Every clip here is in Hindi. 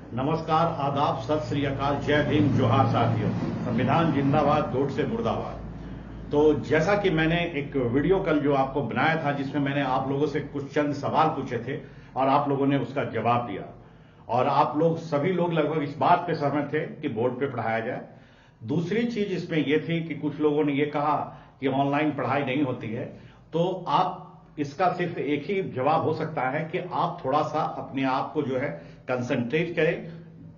नमस्कार, आदाब, सत श्री अकाल, जय भीम, जोहार साथियों। संविधान जिंदाबाद, वोट से मुर्दाबाद। तो जैसा कि मैंने एक वीडियो कल जो आपको बनाया था, जिसमें मैंने आप लोगों से कुछ चंद सवाल पूछे थे और आप लोगों ने उसका जवाब दिया, और आप लोग सभी लोग लगभग इस बात पे सहमत थे कि बोर्ड पे पढ़ाया जाए। दूसरी चीज इसमें यह थी कि कुछ लोगों ने यह कहा कि ऑनलाइन पढ़ाई नहीं होती है। तो आप इसका सिर्फ एक ही जवाब हो सकता है कि आप थोड़ा सा अपने आप को जो है कंसंट्रेट करें,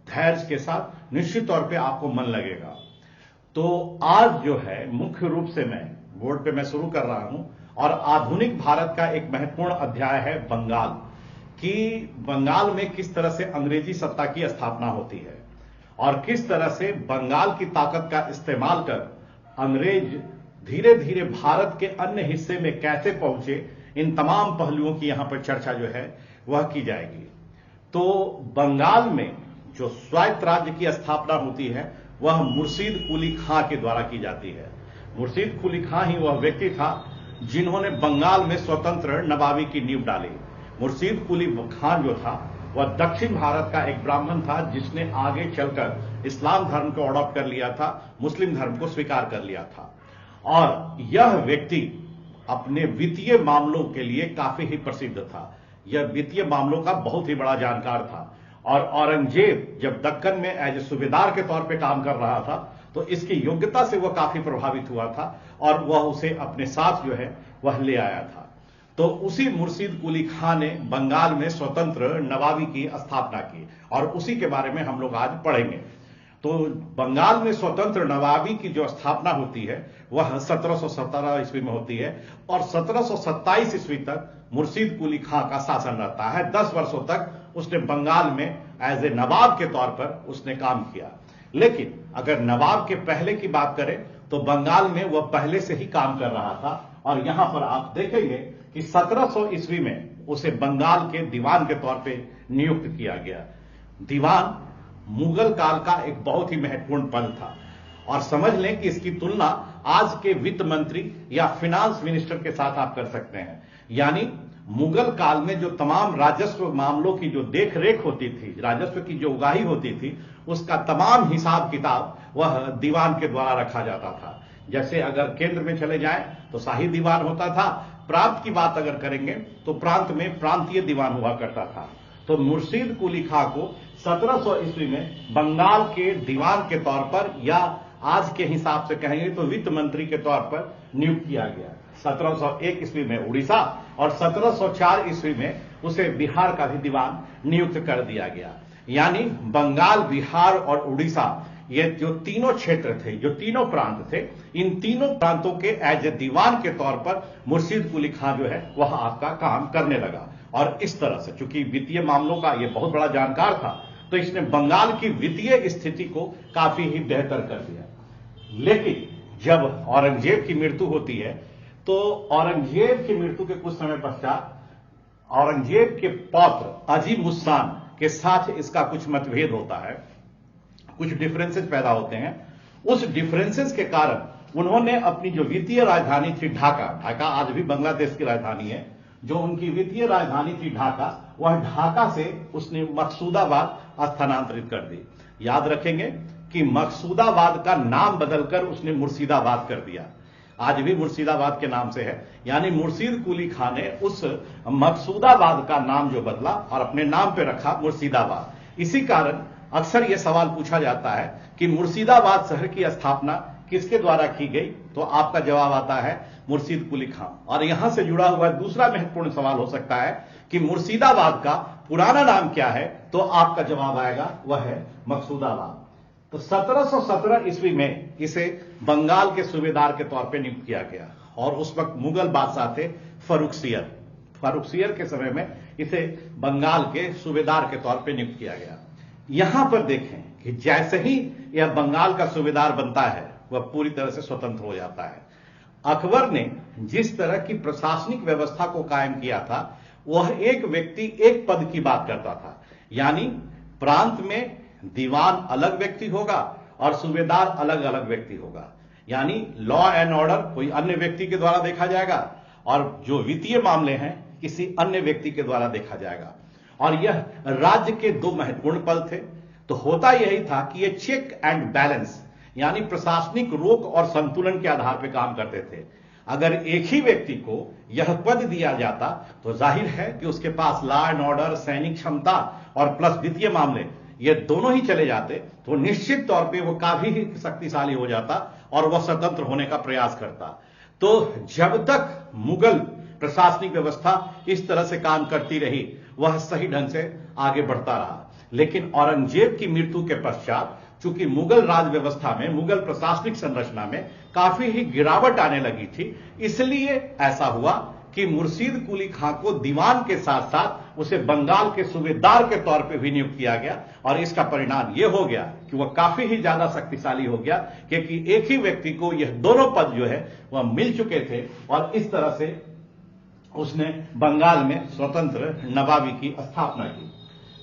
धैर्य के साथ, निश्चित तौर पे आपको मन लगेगा। तो आज जो है मुख्य रूप से मैं बोर्ड पे मैं शुरू कर रहा हूं, और आधुनिक भारत का एक महत्वपूर्ण अध्याय है बंगाल, कि बंगाल में किस तरह से अंग्रेजी सत्ता की स्थापना होती है और किस तरह से बंगाल की ताकत का इस्तेमाल कर अंग्रेज धीरे धीरे भारत के अन्य हिस्से में कैसे पहुंचे, इन तमाम पहलुओं की यहां पर चर्चा जो है वह की जाएगी। तो बंगाल में जो स्वायत्त राज्य की स्थापना होती है वह मुर्शीद कुली खां के द्वारा की जाती है। मुर्शीद कुली खां ही वह व्यक्ति था जिन्होंने बंगाल में स्वतंत्र नवाबी की नींव डाली। मुर्शीद कुली खां जो था वह दक्षिण भारत का एक ब्राह्मण था जिसने आगे चलकर इस्लाम धर्म को अडॉप्ट कर लिया था, मुस्लिम धर्म को स्वीकार कर लिया था, और यह व्यक्ति अपने वित्तीय मामलों के लिए काफी ही प्रसिद्ध था। यह वित्तीय मामलों का बहुत ही बड़ा जानकार था, और औरंगजेब जब दक्कन में एज ए सूबेदार के तौर पे काम कर रहा था तो इसकी योग्यता से वह काफी प्रभावित हुआ था और वह उसे अपने साथ जो है वह ले आया था। तो उसी मुर्शीद कुली खां ने बंगाल में स्वतंत्र नवाबी की स्थापना की, और उसी के बारे में हम लोग आज पढ़ेंगे। तो बंगाल में स्वतंत्र नवाबी की जो स्थापना होती है वह 1717 ईस्वी में होती है, और 1727 ईस्वी तक मुर्शीद कुली खां का शासन रहता है। 10 वर्षों तक उसने बंगाल में एज ए नवाब के तौर पर उसने काम किया। लेकिन अगर नवाब के पहले की बात करें तो बंगाल में वह पहले से ही काम कर रहा था, और यहां पर आप देखेंगे कि 1700 ईस्वी में उसे बंगाल के दीवान के तौर पर नियुक्त किया गया। दीवान मुगल काल का एक बहुत ही महत्वपूर्ण पद था, और समझ लें कि इसकी तुलना आज के वित्त मंत्री या फाइनेंस मिनिस्टर के साथ आप कर सकते हैं। यानी मुगल काल में जो तमाम राजस्व मामलों की जो देखरेख होती थी, राजस्व की जो उगाही होती थी, उसका तमाम हिसाब किताब वह दीवान के द्वारा रखा जाता था। जैसे अगर केंद्र में चले जाएं तो शाही दीवान होता था, प्रांत की बात अगर करेंगे तो प्रांत में प्रांतीय दीवान हुआ करता था। तो मुर्शीद कुली खां को 1700 ईस्वी में बंगाल के दीवान के तौर पर, या आज के हिसाब से कहेंगे तो वित्त मंत्री के तौर पर नियुक्त किया गया। 1701 ईस्वी में उड़ीसा और 1704 ईस्वी में उसे बिहार का भी दीवान नियुक्त कर दिया गया। यानी बंगाल, बिहार और उड़ीसा, ये जो तीनों क्षेत्र थे, जो तीनों प्रांत थे, इन तीनों प्रांतों के एज ए दीवान के तौर पर मुर्शीद कुली खां जो है वह आपका काम करने लगा। और इस तरह से चूंकि वित्तीय मामलों का यह बहुत बड़ा जानकार था, तो इसने बंगाल की वित्तीय स्थिति को काफी ही बेहतर कर दिया। लेकिन जब औरंगजेब की मृत्यु होती है तो औरंगजेब की मृत्यु के कुछ समय पश्चात औरंगजेब के पौत्र अजीम उस्सान के साथ इसका कुछ मतभेद होता है, कुछ डिफरेंसेस पैदा होते हैं। उस डिफरेंसेस के कारण उन्होंने अपनी जो वित्तीय राजधानी थी ढाका आज भी बांग्लादेश की राजधानी है, जो उनकी वित्तीय राजधानी थी ढाका, वह ढाका से उसने मकसूदाबाद स्थानांतरित कर दी। याद रखेंगे कि मकसूदाबाद का नाम बदलकर उसने मुर्शिदाबाद कर दिया, आज भी मुर्शिदाबाद के नाम से है। यानी मुर्शीद कुली खां ने उस मकसूदाबाद का नाम जो बदला और अपने नाम पे रखा मुर्शिदाबाद। इसी कारण अक्सर यह सवाल पूछा जाता है कि मुर्शिदाबाद शहर की स्थापना किसके द्वारा की गई, तो आपका जवाब आता है मुर्शीद कुली खां। और यहां से जुड़ा हुआ दूसरा महत्वपूर्ण सवाल हो सकता है कि मुर्शिदाबाद का पुराना नाम क्या है, तो आपका जवाब आएगा वह है मकसूदाबाद। तो 1717 ईस्वी में इसे बंगाल के सूबेदार के तौर पे नियुक्त किया गया, और उस वक्त मुगल बादशाह थे फर्रुखसियर के समय में इसे बंगाल के सूबेदार के तौर पे नियुक्त किया गया। यहां पर देखें कि जैसे ही यह बंगाल का सूबेदार बनता है वह पूरी तरह से स्वतंत्र हो जाता है। अकबर ने जिस तरह की प्रशासनिक व्यवस्था को कायम किया था, वह एक व्यक्ति एक पद की बात करता था। यानी प्रांत में दीवान अलग व्यक्ति होगा और सूबेदार अलग अलग व्यक्ति होगा। यानी लॉ एंड ऑर्डर कोई अन्य व्यक्ति के द्वारा देखा जाएगा, और जो वित्तीय मामले हैं किसी अन्य व्यक्ति के द्वारा देखा जाएगा। और यह राज्य के दो महत्वपूर्ण पद थे। तो होता यही था कि ये चेक एंड बैलेंस यानी प्रशासनिक रोक और संतुलन के आधार पर काम करते थे। अगर एक ही व्यक्ति को यह पद दिया जाता तो जाहिर है कि उसके पास लॉ एंड ऑर्डर, सैनिक क्षमता और प्लस वित्तीय मामले ये दोनों ही चले जाते तो निश्चित तौर पे वो काफी ही शक्तिशाली हो जाता और वह स्वतंत्र होने का प्रयास करता। तो जब तक मुगल प्रशासनिक व्यवस्था इस तरह से काम करती रही वह सही ढंग से आगे बढ़ता रहा। लेकिन औरंगजेब की मृत्यु के पश्चात चूंकि मुगल राज व्यवस्था में, मुगल प्रशासनिक संरचना में काफी ही गिरावट आने लगी थी, इसलिए ऐसा हुआ कि मुर्शीद कुली खां को दीवान के साथ साथ उसे बंगाल के सूबेदार के तौर पर भी नियुक्त किया गया। और इसका परिणाम यह हो गया कि वह काफी ही ज्यादा शक्तिशाली हो गया, क्योंकि एक ही व्यक्ति को यह दोनों पद जो है वह मिल चुके थे और इस तरह से उसने बंगाल में स्वतंत्र नवाबी की स्थापना की।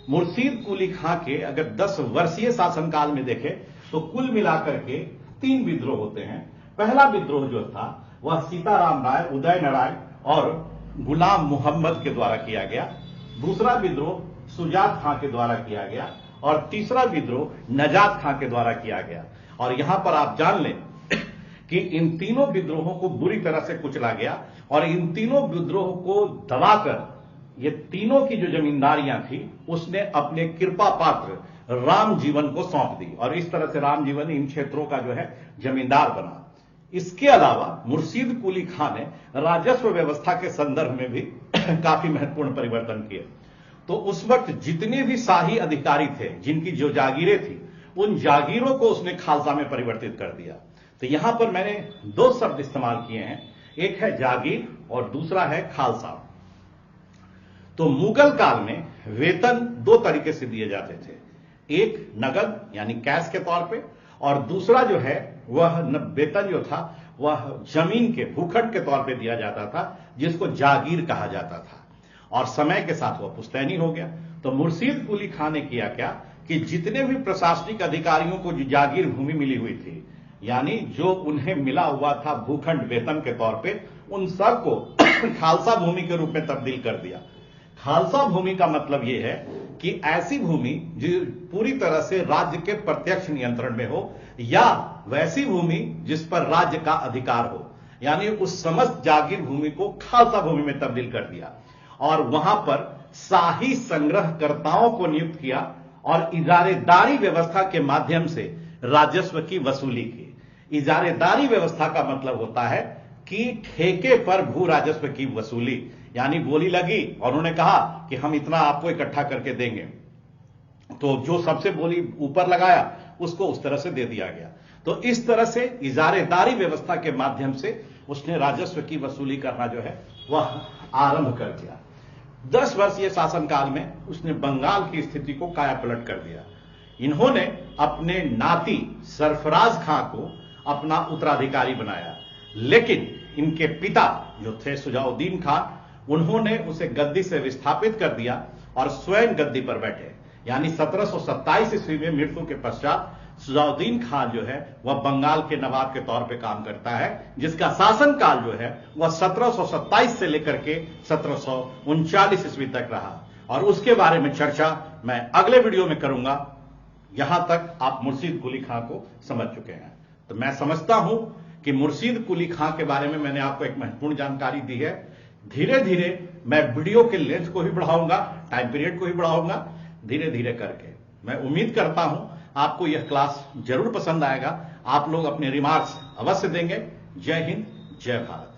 मुर्शीद कुली खां के अगर 10 वर्षीय शासनकाल में देखें तो कुल मिलाकर के 3 विद्रोह होते हैं। पहला विद्रोह जो था वह सीताराम राय, उदय नारायण और गुलाम मोहम्मद के द्वारा किया गया। दूसरा विद्रोह सुजात खां के द्वारा किया गया और तीसरा विद्रोह नजात खां के द्वारा किया गया। और यहां पर आप जान लें कि इन तीनों विद्रोहों को बुरी तरह से कुचला गया और इन तीनों विद्रोहों को दबाकर ये तीनों की जो जमींदारियां थी उसने अपने कृपा पात्र राम जीवन को सौंप दी और इस तरह से राम जीवन इन क्षेत्रों का जो है जमींदार बना। इसके अलावा मुर्शीद कुली खां ने राजस्व व्यवस्था के संदर्भ में भी काफी महत्वपूर्ण परिवर्तन किए। तो उस वक्त जितने भी शाही अधिकारी थे, जिनकी जो जागीरें थी, उन जागीरों को उसने खालसा में परिवर्तित कर दिया। तो यहां पर मैंने 2 शब्द इस्तेमाल किए हैं, एक है जागीर और दूसरा है खालसा। तो मुगल काल में वेतन 2 तरीके से दिए जाते थे, एक नगद यानी कैश के तौर पे और दूसरा जो है वह वेतन जो था वह जमीन के भूखंड के तौर पे दिया जाता था, जिसको जागीर कहा जाता था और समय के साथ वह पुश्तैनी हो गया। तो मुर्शीद कुली खां ने किया क्या कि जितने भी प्रशासनिक अधिकारियों को जो जागीर भूमि मिली हुई थी, यानी जो उन्हें मिला हुआ था भूखंड वेतन के तौर पे, उन सबको खालसा भूमि के रूप में तब्दील कर दिया। खालसा भूमि का मतलब यह है कि ऐसी भूमि जो पूरी तरह से राज्य के प्रत्यक्ष नियंत्रण में हो या वैसी भूमि जिस पर राज्य का अधिकार हो, यानी उस समस्त जागीर भूमि को खालसा भूमि में तब्दील कर दिया और वहां पर शाही संग्रहकर्ताओं को नियुक्त किया और इजारेदारी व्यवस्था के माध्यम से राजस्व की वसूली की। इजारेदारी व्यवस्था का मतलब होता है कि ठेके पर भू राजस्व की वसूली, यानी बोली लगी और उन्होंने कहा कि हम इतना आपको इकट्ठा करके देंगे, तो जो सबसे बोली ऊपर लगाया उसको उस तरह से दे दिया गया। तो इस तरह से इजारेदारी व्यवस्था के माध्यम से उसने राजस्व की वसूली करना जो है वह आरंभ कर दिया। 10 वर्षीय शासनकाल में उसने बंगाल की स्थिति को कायापलट कर दिया। इन्होंने अपने नाती सरफराज खां को अपना उत्तराधिकारी बनाया, लेकिन इनके पिता जो थे सुजाउद्दीन खां, उन्होंने उसे गद्दी से विस्थापित कर दिया और स्वयं गद्दी पर बैठे। यानी 1727 ईस्वी में मृत्यु के पश्चात सुजाउद्दीन खान जो है वह बंगाल के नवाब के तौर पे काम करता है, जिसका शासनकाल जो है वह 1727 से लेकर के 1739 ईस्वी तक रहा और उसके बारे में चर्चा मैं अगले वीडियो में करूंगा। यहां तक आप मुर्शीद कुली खां को समझ चुके हैं। तो मैं समझता हूं कि मुर्शीद कुली खां के बारे में मैंने आपको एक महत्वपूर्ण जानकारी दी है। धीरे धीरे मैं वीडियो के लेंथ को भी बढ़ाऊंगा, टाइम पीरियड को भी बढ़ाऊंगा, धीरे धीरे करके। मैं उम्मीद करता हूं आपको यह क्लास जरूर पसंद आएगा। आप लोग अपने रिमार्क्स अवश्य देंगे। जय हिंद, जय भारत।